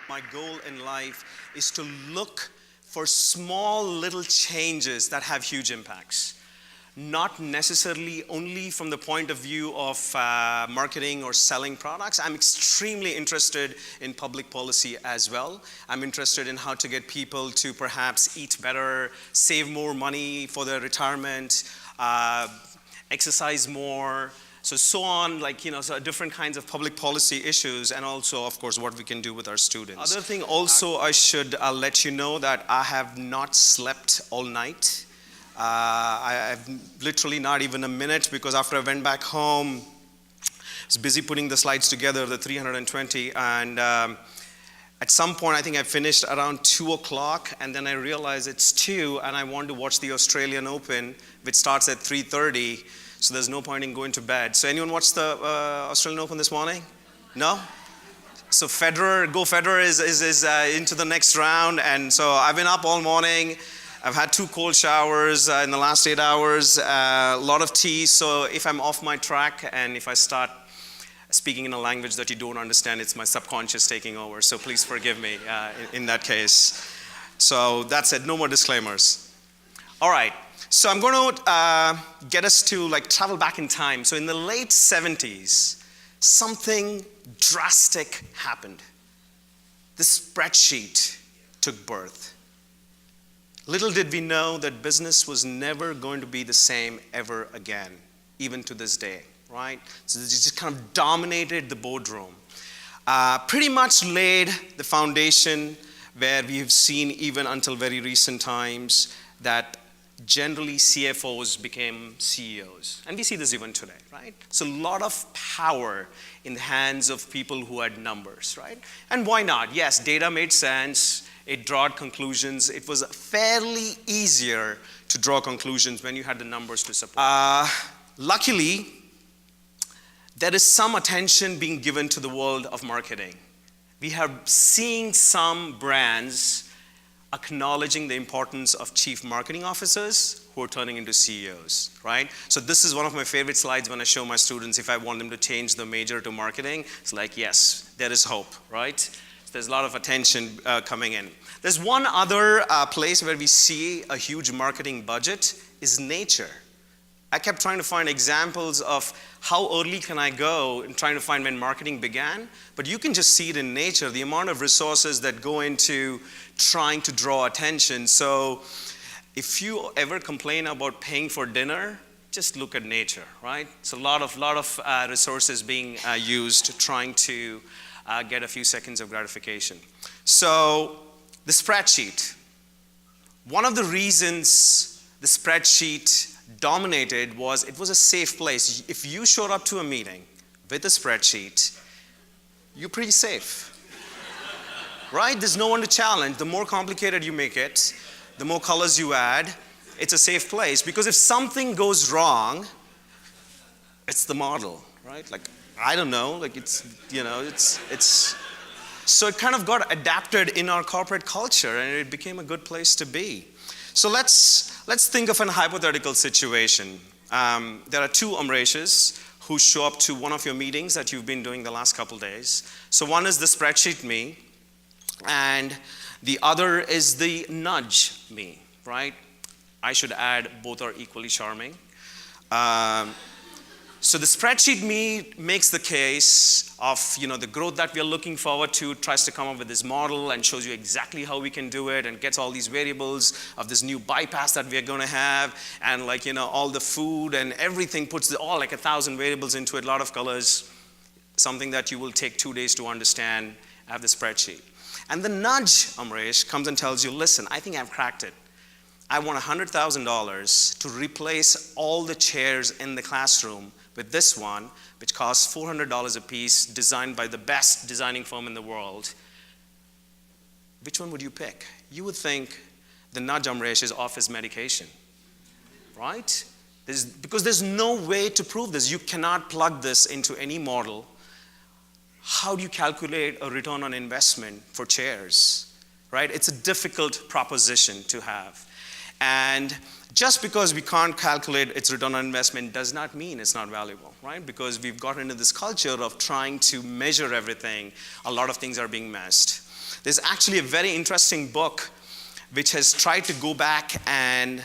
My goal in life is to look for small little changes that have huge impacts. Not necessarily only from the point of view of marketing or selling products. I'm extremely interested in public policy as well. I'm interested in how to get people to perhaps eat better, save more money for their retirement, exercise more, so on, so different kinds of public policy issues, and also, of course, what we can do with our students. Other thing also, I should let you know that I have not slept all night. I've literally not even a minute, because after I went back home, I was busy putting the slides together, the 320, and at some point, I think I finished around 2 o'clock, and then I realized it's 2, and I want to watch the Australian Open, which starts at 3:30. So there's no point in going to bed. So anyone watch the Australian Open this morning? No? So Federer is into the next round. And so I've been up all morning. I've had 2 cold showers in the last 8 hours, a lot of tea. So if I'm off my track and if I start speaking in a language that you don't understand, it's my subconscious taking over. So please forgive me in that case. So that's it, no more disclaimers. All right. So I'm going to get us to travel back in time. So in the late 70s, something drastic happened. The spreadsheet took birth. Little did we know that business was never going to be the same ever again, even to this day, right? So it just kind of dominated the boardroom. Pretty much laid the foundation where we've seen, even until very recent times, that generally CFOs became CEOs. And we see this even today, right? So a lot of power in the hands of people who had numbers, right? And why not? Yes, data made sense. It drew conclusions. It was fairly easier to draw conclusions when you had the numbers to support. Luckily, there is some attention being given to the world of marketing. We are seeing some brands acknowledging the importance of chief marketing officers who are turning into CEOs, right? So this is one of my favorite slides when I show my students if I want them to change the major to marketing. It's like, yes, there is hope, right? So there's a lot of attention coming in. There's one other place where we see a huge marketing budget is nature. I kept trying to find examples of how early can I go in trying to find when marketing began, but you can just see it in nature, the amount of resources that go into trying to draw attention. So if you ever complain about paying for dinner, just look at nature, right? It's a lot of resources being used trying to get a few seconds of gratification. So the spreadsheet. One of the reasons the spreadsheet dominated was it was a safe place. If you showed up to a meeting with a spreadsheet, you're pretty safe. Right? There's no one to challenge. The more complicated you make it, the more colors you add, it's a safe place. Because if something goes wrong, it's the model, right? I don't know, so it kind of got adapted in our corporate culture, and it became a good place to be. So let's think of a hypothetical situation. There are 2 Amreshes who show up to one of your meetings that you've been doing the last couple days. So one is the spreadsheet me, and the other is the nudge me, right? I should add both are equally charming. So the spreadsheet me makes the case of the growth that we are looking forward to, tries to come up with this model and shows you exactly how we can do it, and gets all these variables of this new bypass that we are going to have, and all the food and everything, puts all 1,000 variables into it, a lot of colors, something that you will take 2 days to understand. I have the spreadsheet. And the nudge, Amresh, comes and tells you, listen, I think I've cracked it. I want $100,000 to replace all the chairs in the classroom with this one, which costs $400 a piece, designed by the best designing firm in the world. Which one would you pick? You would think the nudge Amresh is off his medication, right? Because there's no way to prove this. You cannot plug this into any model. How do you calculate a return on investment for chairs, right? It's a difficult proposition to have. And just because we can't calculate its return on investment does not mean it's not valuable, right? Because we've gotten into this culture of trying to measure everything. A lot of things are being missed. There's actually a very interesting book which has tried to go back and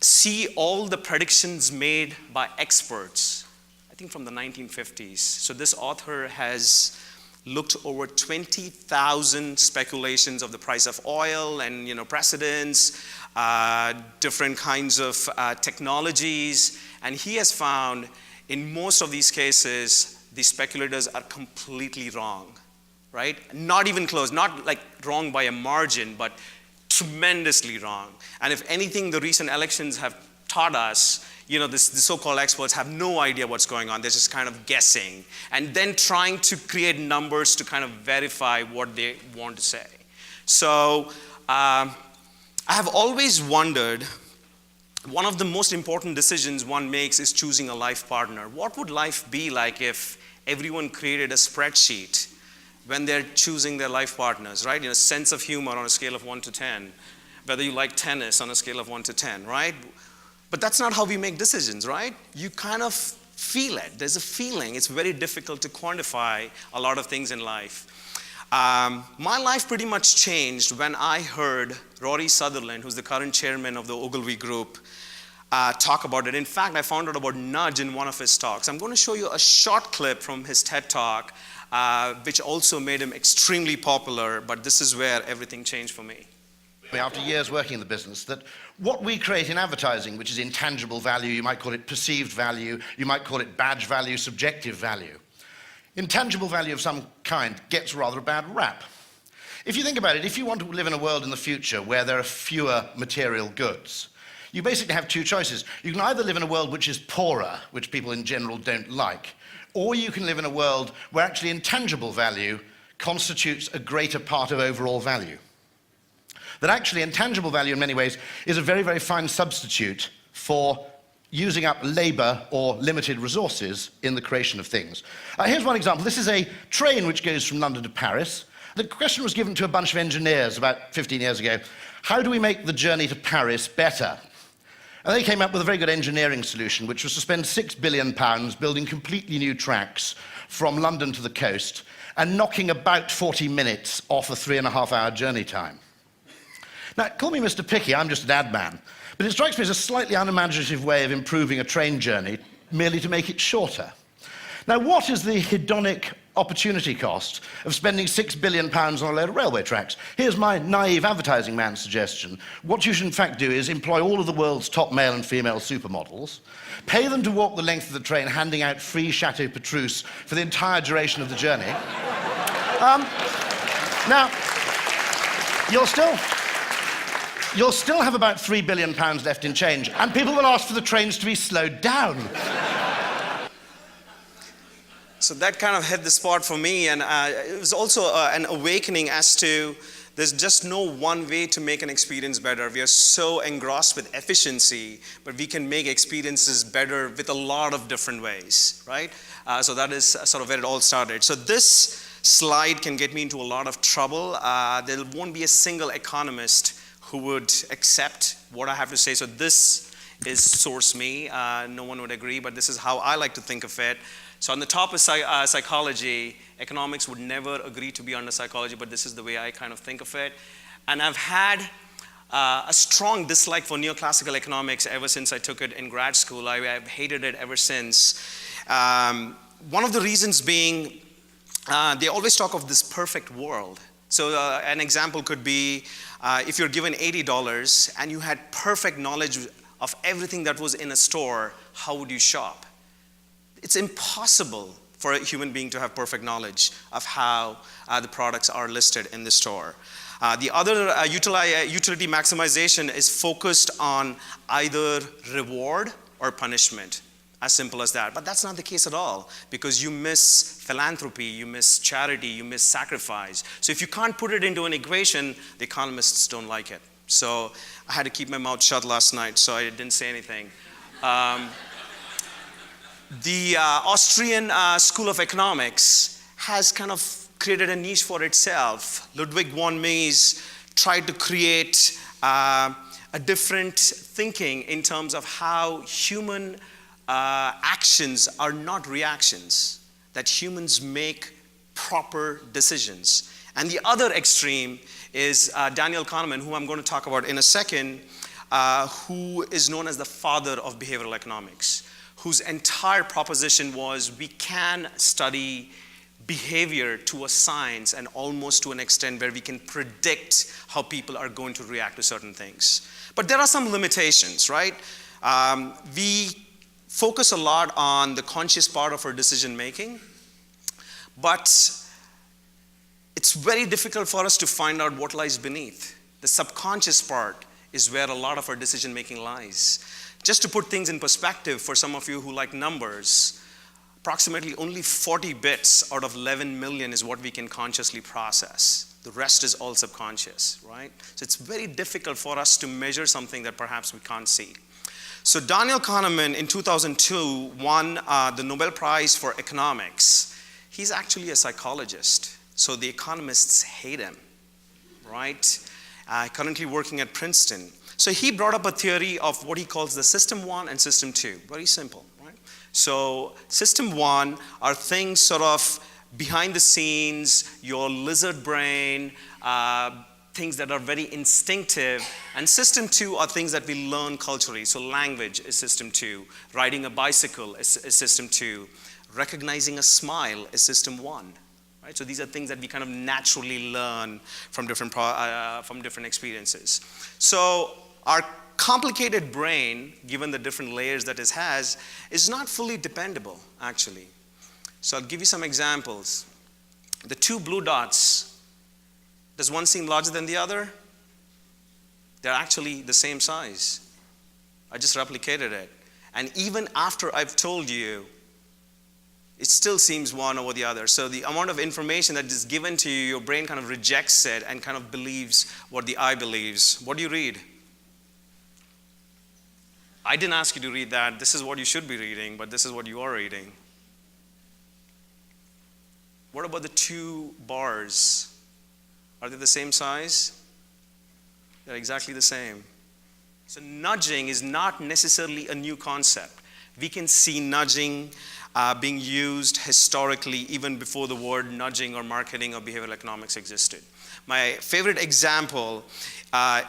see all the predictions made by experts, I think from the 1950s. So this author has looked over 20,000 speculations of the price of oil and precedents, different kinds of technologies, and he has found in most of these cases the speculators are completely wrong, right? Not even close, not like wrong by a margin, but tremendously wrong. And if anything, the recent elections have taught us, the so-called experts have no idea what's going on. They're just kind of guessing and then trying to create numbers to kind of verify what they want to say. So I have always wondered, one of the most important decisions one makes is choosing a life partner. What would life be like if everyone created a spreadsheet when they're choosing their life partners, right? Sense of humor on a scale of 1 to 10, whether you like tennis on a scale of 1 to 10, right? But that's not how we make decisions, right? You kind of feel it. There's a feeling. It's very difficult to quantify a lot of things in life. My life pretty much changed when I heard Rory Sutherland, who's the current chairman of the Ogilvy Group, talk about it. In fact, I found out about nudge in one of his talks. I'm going to show you a short clip from his TED Talk, which also made him extremely popular, but this is where everything changed for me. After years working in the business, that what we create in advertising, which is intangible value, you might call it perceived value, you might call it badge value, subjective value. Intangible value of some kind gets rather a bad rap. If you think about it, if you want to live in a world in the future where there are fewer material goods, you basically have two choices. You can either live in a world which is poorer, which people in general don't like, or you can live in a world where actually intangible value constitutes a greater part of overall value. That actually intangible value in many ways is a very, very fine substitute for using up labor or limited resources in the creation of things. Here's one example. This is a train which goes from London to Paris. The question was given to a bunch of engineers about 15 years ago, how do we make the journey to Paris better? And they came up with a very good engineering solution, which was to spend £6 billion building completely new tracks from London to the coast and knocking about 40 minutes off a 3.5-hour journey time. Now, call me Mr. Picky, I'm just an ad man, but it strikes me as a slightly unimaginative way of improving a train journey merely to make it shorter. Now, what is the hedonic opportunity cost of spending £6 billion on a load of railway tracks? Here's my naive advertising man's suggestion. What you should in fact do is employ all of the world's top male and female supermodels, pay them to walk the length of the train handing out free Chateau Petrus for the entire duration of the journey. Now, you'll still have about £3 billion left in change, and people will ask for the trains to be slowed down. So that kind of hit the spot for me, and it was also an awakening as to there's just no one way to make an experience better. We are so engrossed with efficiency, but we can make experiences better with a lot of different ways, right? So that is sort of where it all started. So this slide can get me into a lot of trouble. There won't be a single economist who would accept what I have to say. So this is source me. No one would agree, but this is how I like to think of it. So on the top is psychology. Economics would never agree to be under psychology, but this is the way I kind of think of it. And I've had a strong dislike for neoclassical economics ever since I took it in grad school. I've hated it ever since. One of the reasons being, they always talk of this perfect world. So an example could be, if you're given $80 and you had perfect knowledge of everything that was in a store, how would you shop? It's impossible for a human being to have perfect knowledge of how the products are listed in the store. The other utility maximization is focused on either reward or punishment. As simple as that. But that's not the case at all, because you miss philanthropy, you miss charity, you miss sacrifice. So if you can't put it into an equation, the economists don't like it. So I had to keep my mouth shut last night, so I didn't say anything. The Austrian School of Economics has kind of created a niche for itself. Ludwig von Mises tried to create a different thinking in terms of how human actions are not reactions, that humans make proper decisions. And the other extreme is Daniel Kahneman, who I'm going to talk about in a second, who is known as the father of behavioral economics, whose entire proposition was we can study behavior to a science and almost to an extent where we can predict how people are going to react to certain things. But there are some limitations, right? We focus a lot on the conscious part of our decision making, but it's very difficult for us to find out what lies beneath. The subconscious part is where a lot of our decision making lies. Just to put things in perspective for some of you who like numbers, approximately only 40 bits out of 11 million is what we can consciously process. The rest is all subconscious, right? So it's very difficult for us to measure something that perhaps we can't see. So Daniel Kahneman in 2002 won the Nobel Prize for Economics. He's actually a psychologist, so the economists hate him, right? Currently working at Princeton. So he brought up a theory of what he calls the system 1 and system 2. Very simple, right? So system 1 are things sort of behind the scenes, your lizard brain, things that are very instinctive. And system 2 are things that we learn culturally. So language is system 2. Riding a bicycle is system 2. Recognizing a smile is system 1. Right? So these are things that we kind of naturally learn from different experiences. So our complicated brain, given the different layers that it has, is not fully dependable, actually. So I'll give you some examples. The 2 blue dots, does one seem larger than the other? They're actually the same size. I just replicated it. And even after I've told you, it still seems one over the other. So the amount of information that is given to you, your brain kind of rejects it and kind of believes what the eye believes. What do you read? I didn't ask you to read that. This is what you should be reading, but this is what you are reading. What about the 2 bars? Are they the same size? They're exactly the same. So nudging is not necessarily a new concept. We can see nudging being used historically even before the word nudging or marketing or behavioral economics existed. My favorite example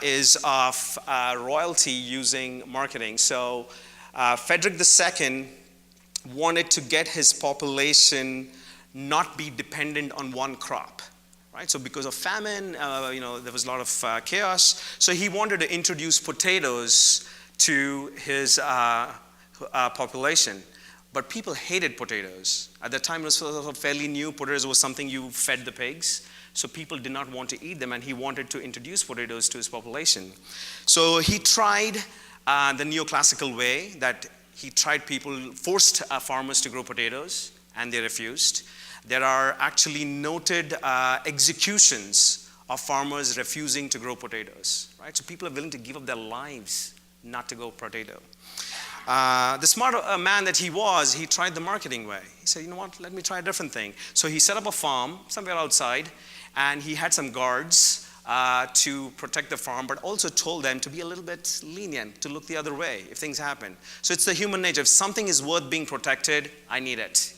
is of royalty using marketing. So Frederick II wanted to get his population not be dependent on one crop. Right? So because of famine, there was a lot of chaos. So he wanted to introduce potatoes to his population. But people hated potatoes. At that time, it was sort of fairly new. Potatoes was something you fed the pigs. So people did not want to eat them, and he wanted to introduce potatoes to his population. So he tried the neoclassical way, that he forced farmers to grow potatoes, and they refused. There are actually noted executions of farmers refusing to grow potatoes. Right? So people are willing to give up their lives not to grow potato. The smart man that he was, he tried the marketing way. He said, you know what, let me try a different thing. So he set up a farm somewhere outside, and he had some guards to protect the farm, but also told them to be a little bit lenient, to look the other way if things happen. So it's the human nature. If something is worth being protected, I need it.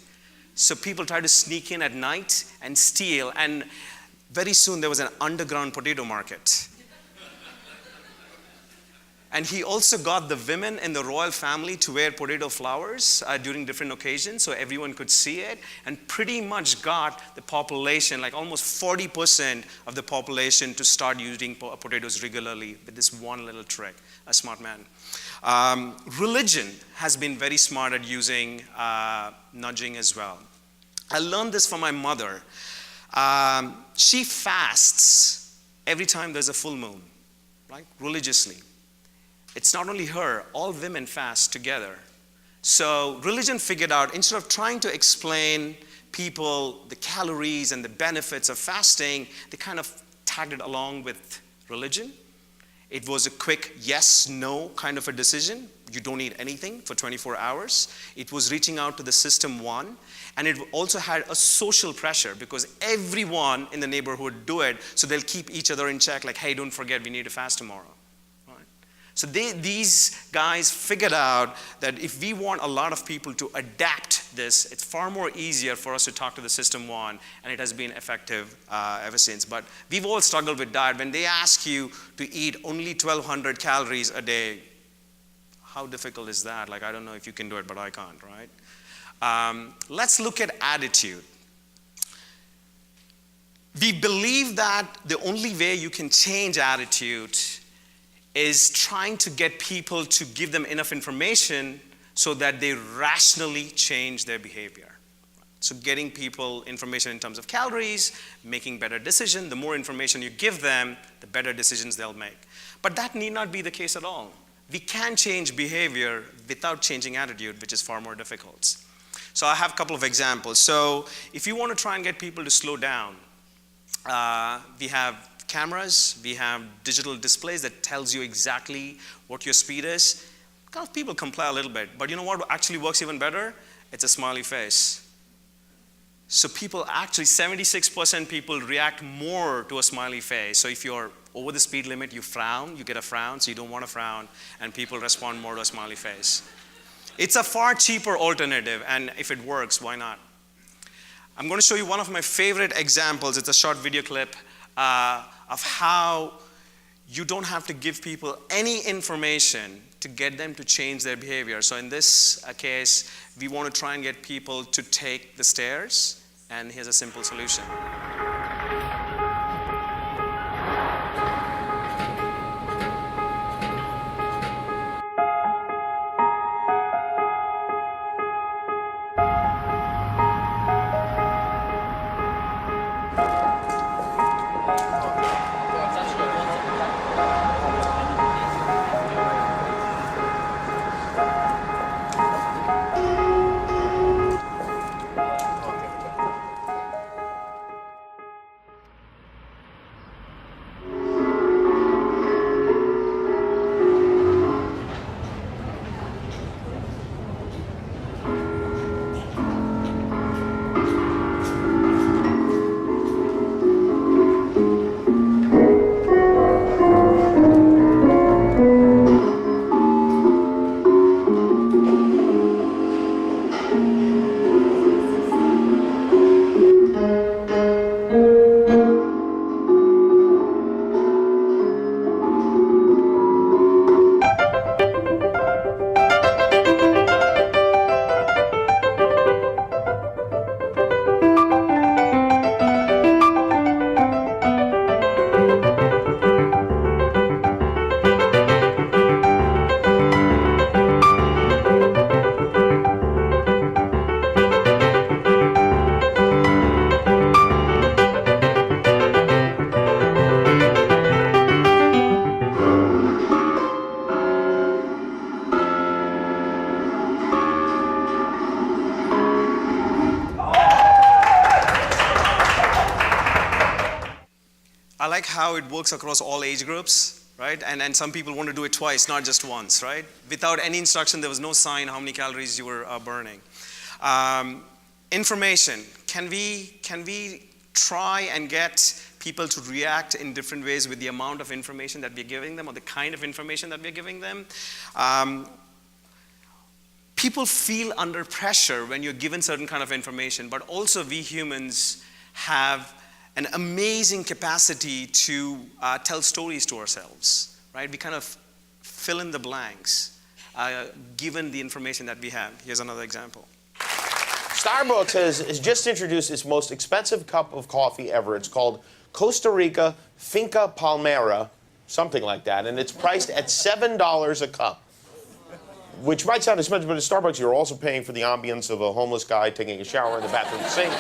So people try to sneak in at night and steal, and very soon there was an underground potato market. And he also got the women in the royal family to wear potato flowers during different occasions so everyone could see it, and pretty much got the population, like almost 40% of the population, to start using potatoes regularly with this one little trick. A smart man. Religion has been very smart at using nudging as well. I learned this from my mother. She fasts every time there's a full moon, right? Religiously. It's not only her, all women fast together. So religion figured out, instead of trying to explain people the calories and the benefits of fasting, they kind of tagged it along with religion. It was a quick yes, no kind of a decision. You don't eat anything for 24 hours. It was reaching out to the system 1. And it also had a social pressure because everyone in the neighborhood do it, so they'll keep each other in check, like, hey, don't forget, we need to fast tomorrow. So these guys figured out that if we want a lot of people to adapt this, it's far more easier for us to talk to the system one, and it has been effective ever since. But we've all struggled with diet. When they ask you to eat only 1,200 calories a day, how difficult is that? Like, I don't know if you can do it, but I can't, right? Let's look at attitude. We believe that the only way you can change attitude is trying to get people to give them enough information so that they rationally change their behavior. So getting people information in terms of calories, making better decisions. The more information you give them, the better decisions they'll make. But that need not be the case at all. We can change behavior without changing attitude, which is far more difficult. So I have a couple of examples. So if you want to try and get people to slow down, we have cameras, we have digital displays that tells you exactly what your speed is. Kind of people comply a little bit, but you know what actually works even better? It's a smiley face. So people actually, 76% people react more to a smiley face. So if you're over the speed limit, you frown, you get a frown, so you don't want to frown, and people respond more to a smiley face. It's a far cheaper alternative, and if it works, why not? I'm going to show you one of my favorite examples. It's a short video clip of how you don't have to give people any information to get them to change their behavior. So in this case, we want to try and get people to take the stairs, and here's a simple solution. I like how it works across all age groups, right? And some people want to do it twice, not just once, right? Without any instruction, there was no sign how many calories you were burning. Information. Can we try and get people to react in different ways with the amount of information that we're giving them, or the kind of information that we're giving them? People feel under pressure when you're given certain kind of information, but also we humans have an amazing capacity to tell stories to ourselves, right? We kind of fill in the blanks given the information that we have. Here's another example. Starbucks has just introduced its most expensive cup of coffee ever. It's called Costa Rica Finca Palmera, something like that, and it's priced at $7 a cup, which might sound expensive, but at Starbucks you're also paying for the ambience of a homeless guy taking a shower in the bathroom sink,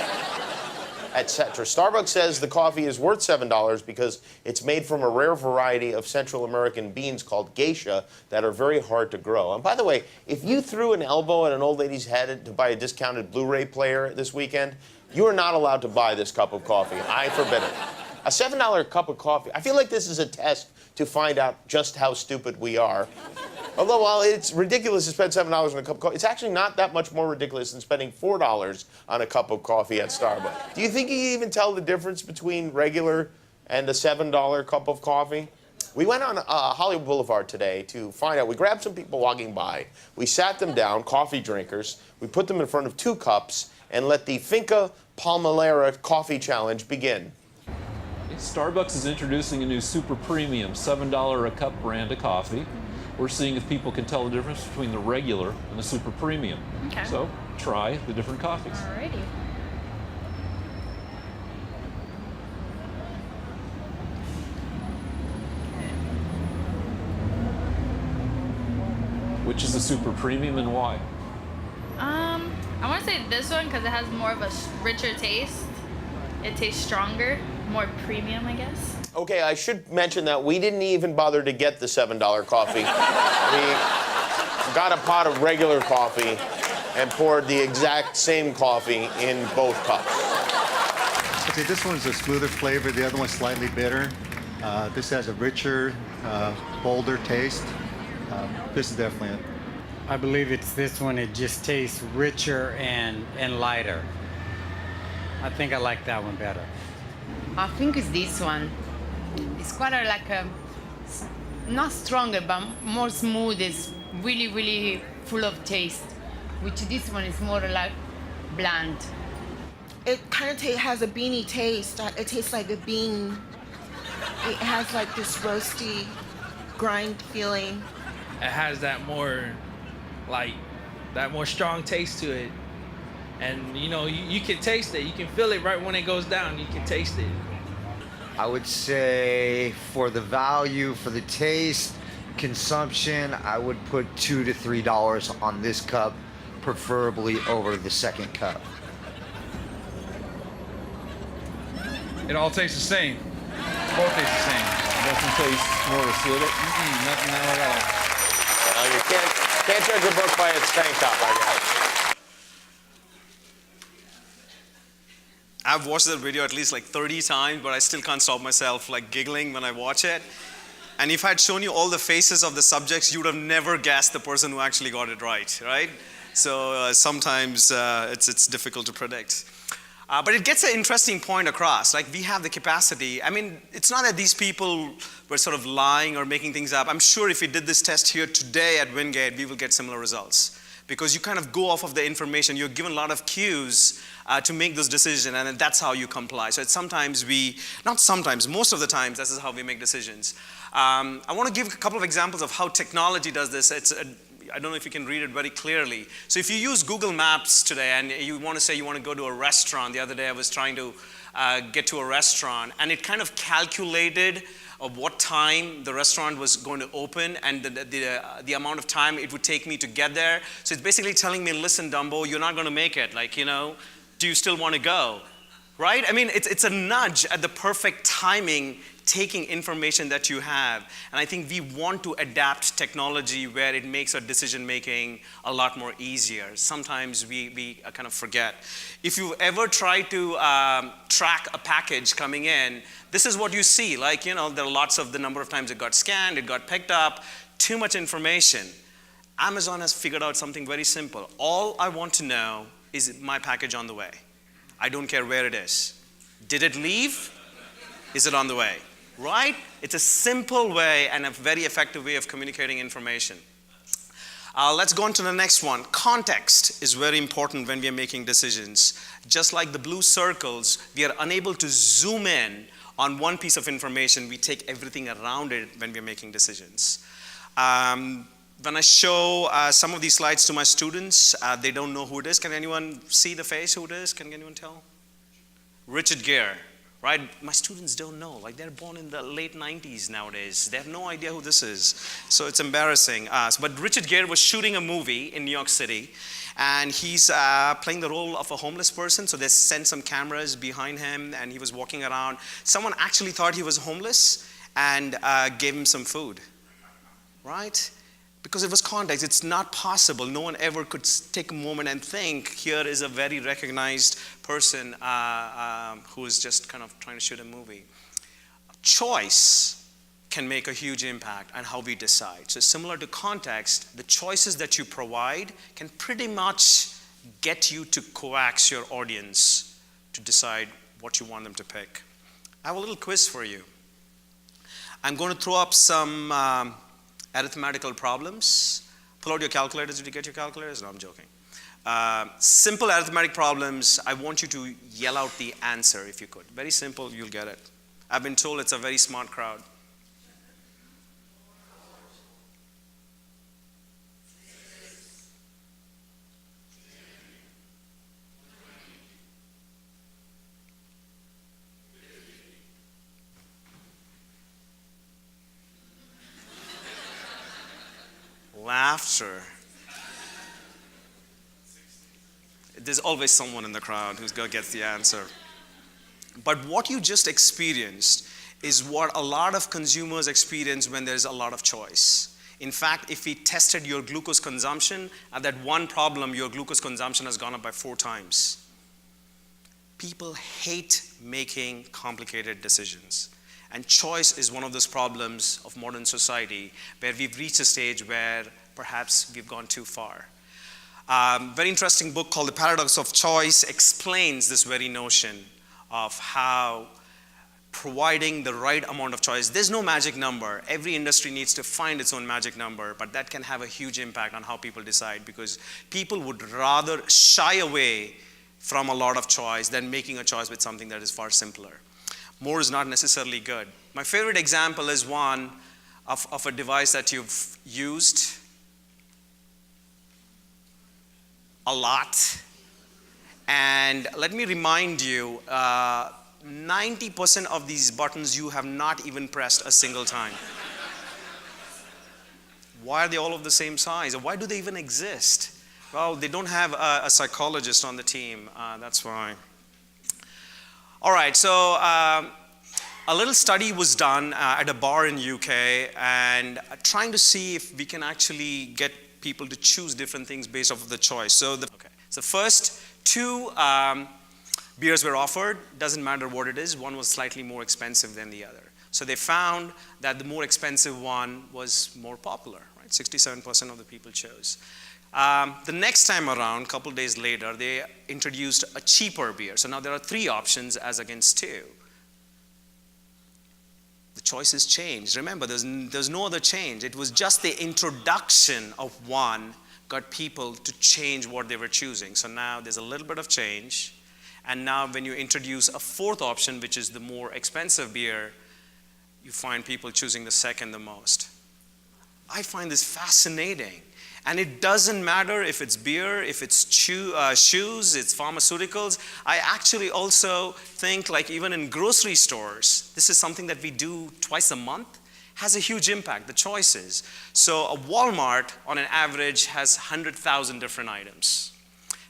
etc. Starbucks says the coffee is worth $7 because it's made from a rare variety of Central American beans called geisha that are very hard to grow. And by the way, if you threw an elbow at an old lady's head to buy a discounted Blu-ray player this weekend, you are not allowed to buy this cup of coffee. I forbid it. A $7 cup of coffee. I feel like this is a test to find out just how stupid we are. Although, while it's ridiculous to spend $7 on a cup of coffee, it's actually not that much more ridiculous than spending $4 on a cup of coffee at Starbucks. Do you think you can even tell the difference between regular and a $7 cup of coffee? We went on Hollywood Boulevard today to find out. We grabbed some people walking by. We sat them down, coffee drinkers. We put them in front of 2 cups and let the Finca Palmera Coffee Challenge begin. Starbucks is introducing a new super premium $7 a cup brand of coffee. We're seeing if people can tell the difference between the regular and the super premium. Okay. So try the different coffees. Alrighty. Which is the super premium and why? I want to say this one because it has more of a richer taste. It tastes stronger, more premium, I guess. Okay, I should mention that we didn't even bother to get the $7 coffee. We got a pot of regular coffee and poured the exact same coffee in both cups. Okay, this one's a smoother flavor. The other one's slightly bitter. This has a richer, bolder taste. This is definitely it. I believe it's this one. It just tastes richer and lighter. I think I like that one better. I think it's this one. It's quite not stronger, but more smooth. It's really, really full of taste. Which this one is more like bland. It kind of has a beany taste. It tastes like a bean. It has like this roasty grind feeling. It has that more strong taste to it. And you can taste it. You can feel it right when it goes down. You can taste it. I would say for the value, for the taste, consumption, I would put $2 to $3 on this cup, preferably over the second cup. It all tastes the same. Both taste the same. Doesn't taste more acidic. Nothing, not at all. Well, you can't judge a book by its tank top, I guess. I've watched that video at least like 30 times, but I still can't stop myself like giggling when I watch it. And if I had shown you all the faces of the subjects, you would have never guessed the person who actually got it right? So sometimes it's difficult to predict. But it gets an interesting point across. Like, we have the capacity. I mean, it's not that these people were sort of lying or making things up. I'm sure if we did this test here today at Wingate, we will get similar results. Because you kind of go off of the information. You're given a lot of cues to make those decisions, and that's how you comply. So it's most of the times, this is how we make decisions. I want to give a couple of examples of how technology does this. I don't know if you can read it very clearly. So if you use Google Maps today and you want to say you want to go to a restaurant, the other day I was trying to get to a restaurant, and it kind of calculated what time the restaurant was going to open and the amount of time it would take me to get there. So it's basically telling me, listen, Dumbo, you're not going to make it. Do you still want to go? Right? I mean, it's a nudge at the perfect timing, taking information that you have. And I think we want to adapt technology where it makes our decision making a lot more easier. Sometimes we kind of forget. If you ever try to track a package coming in, this is what you see. There are lots of the number of times it got scanned, it got picked up, too much information. Amazon has figured out something very simple. All I want to know is my package on the way. I don't care where it is. Did it leave? Is it on the way? Right? It's a simple way and a very effective way of communicating information. Let's go on to the next one. Context is very important when we are making decisions. Just like the blue circles, we are unable to zoom in on one piece of information. We take everything around it when we are making decisions. When I show some of these slides to my students, they don't know who it is. Can anyone see the face, who it is? Can anyone tell? Richard Gere, right? My students don't know. They're born in the late 90s nowadays. They have no idea who this is. So it's embarrassing. But Richard Gere was shooting a movie in New York City, and he's playing the role of a homeless person. So they sent some cameras behind him, and he was walking around. Someone actually thought he was homeless and gave him some food, right? Because it was context. It's not possible. No one ever could take a moment and think, here is a very recognized person who is just kind of trying to shoot a movie. Choice can make a huge impact on how we decide. So similar to context, the choices that you provide can pretty much get you to coax your audience to decide what you want them to pick. I have a little quiz for you. I'm going to throw up some arithmetical problems. Pull out your calculators. Did you get your calculators? No, I'm joking. Simple arithmetic problems. I want you to yell out the answer if you could. Very simple, you'll get it. I've been told it's a very smart crowd. Laughter. There's always someone in the crowd who's going to get the answer. But what you just experienced is what a lot of consumers experience when there's a lot of choice. In fact, if we tested your glucose consumption, at that one problem, your glucose consumption has gone up by 4 times. People hate making complicated decisions. And choice is one of those problems of modern society where we've reached a stage where perhaps we've gone too far. Very interesting book called The Paradox of Choice explains this very notion of how providing the right amount of choice, there's no magic number. Every industry needs to find its own magic number, but that can have a huge impact on how people decide because people would rather shy away from a lot of choice than making a choice with something that is far simpler. More is not necessarily good. My favorite example is one of a device that you've used a lot. And let me remind you, 90% of these buttons you have not even pressed a single time. Why are they all of the same size? Why do they even exist? Well, they don't have a psychologist on the team. That's why. All right, so a little study was done at a bar in UK and trying to see if we can actually get people to choose different things based off of the choice. So the first 2 beers were offered. Doesn't matter what it is. One was slightly more expensive than the other. So they found that the more expensive one was more popular, right? 67% of the people chose. The next time around, a couple days later, they introduced a cheaper beer. So now there are 3 options as against 2. The choices changed. Remember, there's no other change. It was just the introduction of one got people to change what they were choosing. So now there's a little bit of change. And now when you introduce a 4th option, which is the more expensive beer, you find people choosing the second the most. I find this fascinating. And it doesn't matter if it's beer, if it's shoes, it's pharmaceuticals. I actually also think like even in grocery stores, this is something that we do twice a month, has a huge impact, the choices. So a Walmart on an average has 100,000 different items.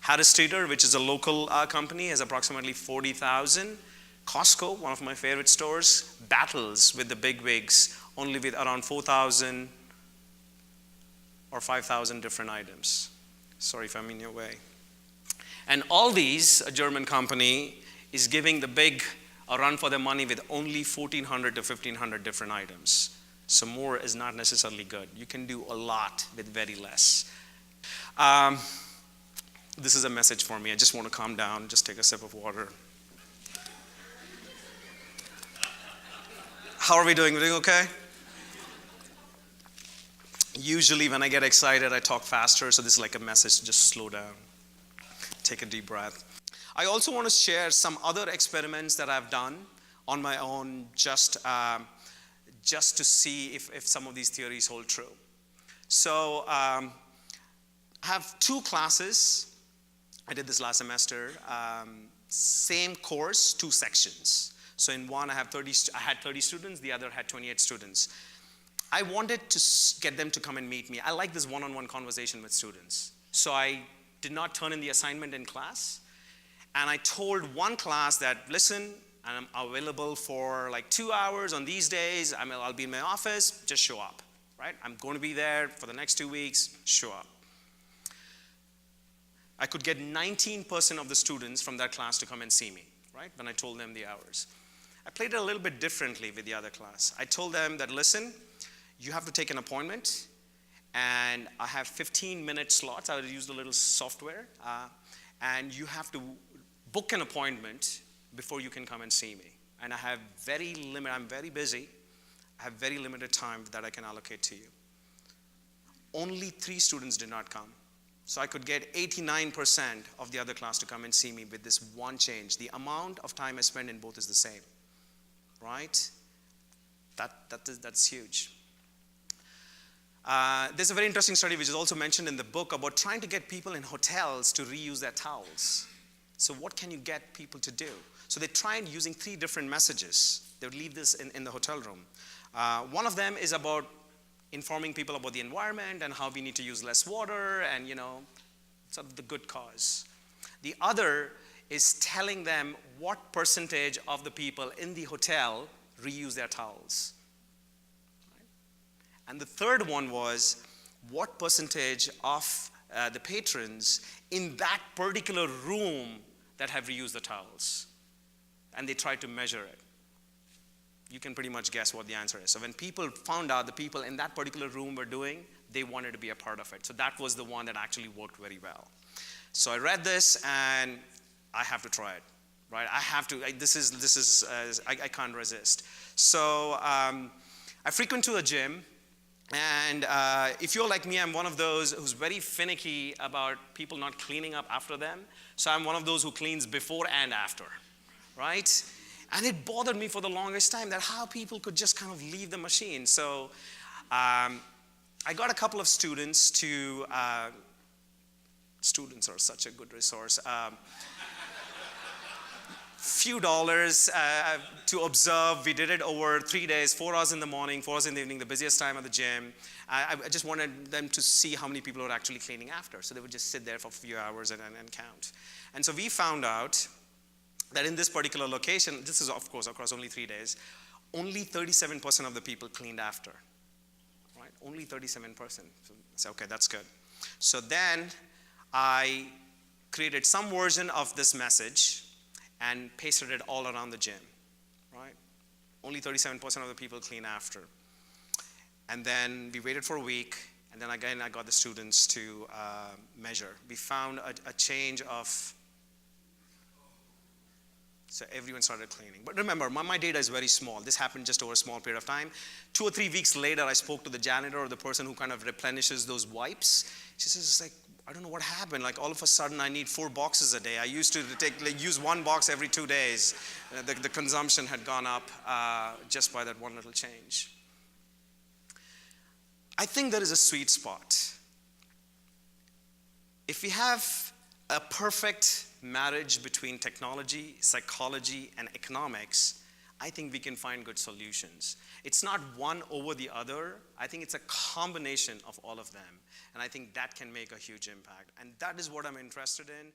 Harris Teeter, which is a local company, has approximately 40,000. Costco, one of my favorite stores, battles with the bigwigs only with around 4,000 or 5,000 different items. Sorry if I'm in your way. And Aldi's, a German company, is giving the big a run for their money with only 1,400 to 1,500 different items. So more is not necessarily good. You can do a lot with very less. This is a message for me. I just want to calm down, just take a sip of water. How are we doing? We're doing okay? Usually when I get excited, I talk faster, so this is like a message to just slow down. Take a deep breath. I also want to share some other experiments that I've done on my own just to see if some of these theories hold true. So I have 2 classes. I did this last semester. Same course, 2 sections. So in one I had 30 students, the other had 28 students. I wanted to get them to come and meet me. I like this one-on-one conversation with students. So I did not turn in the assignment in class. And I told one class that, listen, I'm available for like 2 hours on these days. I'll be in my office, just show up, right? I'm going to be there for the next 2 weeks, show up. I could get 19% of the students from that class to come and see me, right? When I told them the hours. I played it a little bit differently with the other class. I told them that, listen, you have to take an appointment, and I have 15-minute slots. I would use the little software, and you have to book an appointment before you can come and see me. And I have I'm very busy. I I have very limited time that I can allocate to you. Only 3 students did not come. So I could get 89% of the other class to come and see me with this one change. The amount of time I spend in both is the same, right? That's huge. There's a very interesting study which is also mentioned in the book about trying to get people in hotels to reuse their towels. So what can you get people to do? So they tried using 3 different messages. They would leave this in the hotel room. One of them is about informing people about the environment and how we need to use less water and, sort of the good cause. The other is telling them what percentage of the people in the hotel reuse their towels. Right? And the third one was what percentage of the patrons in that particular room that have reused the towels. And they tried to measure it. You can pretty much guess what the answer is. So when people found out the people in that particular room were doing, they wanted to be a part of it. So that was the one that actually worked very well. So I read this and I have to try it, right? I have to, I can't resist. So I frequent to a gym, and if you're like me, I'm one of those who's very finicky about people not cleaning up after them. So I'm one of those who cleans before and after, right? And it bothered me for the longest time that how people could just kind of leave the machine. So I got a couple of students to, students are such a good resource, few dollars to observe. We did it over 3 days, 4 hours in the morning, 4 hours in the evening, the busiest time at the gym. I just wanted them to see how many people were actually cleaning after. So they would just sit there for a few hours and count. And so we found out that in this particular location, this is of course across only 3 days, only 37% of the people cleaned after, right? Only 37%. So I said, okay, that's good. So then I created some version of this message and pasted it all around the gym, right? Only 37% of the people clean after. And then we waited for a week, and then again I got the students to measure. We found a change of, so everyone started cleaning. But remember, my data is very small. This happened just over a small period of time. 2 or 3 weeks later, I spoke to the janitor or the person who kind of replenishes those wipes. She says, it's like, I don't know what happened. Like all of a sudden, I need 4 boxes a day. I used to use 1 box every 2 days. The consumption had gone up just by that one little change. I think there is a sweet spot. If we have a perfect marriage between technology, psychology, and economics, I think we can find good solutions. It's not one over the other. I think it's a combination of all of them. And I think that can make a huge impact. And that is what I'm interested in.